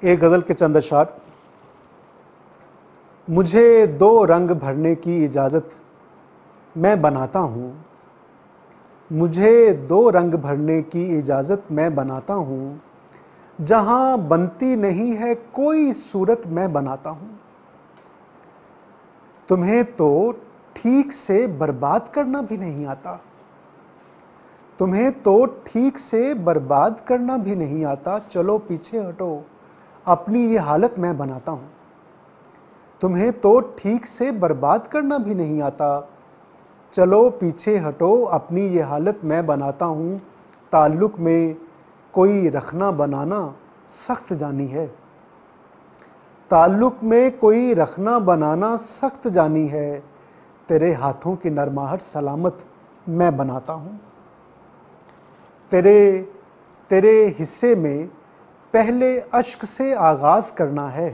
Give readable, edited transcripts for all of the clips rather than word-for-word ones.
एक गज़ल के चंद अशार। मुझे दो रंग भरने की इजाज़त मैं बनाता हूँ, मुझे दो रंग भरने की इजाज़त मैं बनाता हूँ, जहाँ बनती नहीं है कोई सूरत मैं बनाता हूँ। तुम्हें तो ठीक से बर्बाद करना भी नहीं आता, तुम्हें तो ठीक से बर्बाद करना भी नहीं आता, चलो पीछे हटो अपनी ये हालत मैं बनाता हूँ। तुम्हें तो ठीक से बर्बाद करना भी नहीं आता, चलो पीछे हटो अपनी ये हालत मैं बनाता हूँ। ताल्लुक़ में कोई रखना बनाना सख्त जानी है, ताल्लुक़ में कोई रखना बनाना सख्त जानी है, तेरे हाथों की नरमाहट सलामत मैं बनाता हूँ। तेरे हिस्से में पहले अश्क से आगाज़ करना है,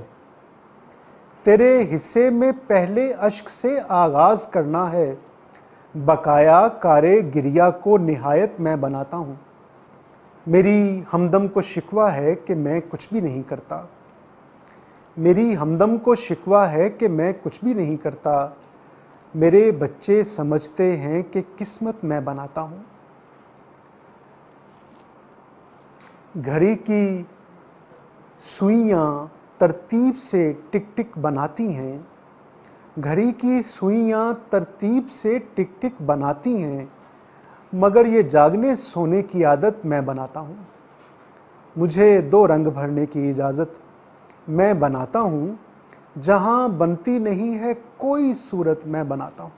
तेरे हिस्से में पहले अश्क से आगाज़ करना है, बकाया कारे गिरिया को निहायत मैं बनाता हूँ। मेरी हमदम को शिकवा है कि मैं कुछ भी नहीं करता, मेरी हमदम को शिकवा है कि मैं कुछ भी नहीं करता, मेरे बच्चे समझते हैं कि किस्मत मैं बनाता हूँ। घड़ी की सुइयाँ तरतीब से टिक टिक बनाती हैं, घड़ी की सुइयाँ तरतीब से टिक टिक बनाती हैं, मगर ये जागने सोने की आदत मैं बनाता हूँ। मुझे दो रंग भरने की इजाज़त मैं बनाता हूँ, जहाँ बनती नहीं है कोई सूरत मैं बनाता हूँ।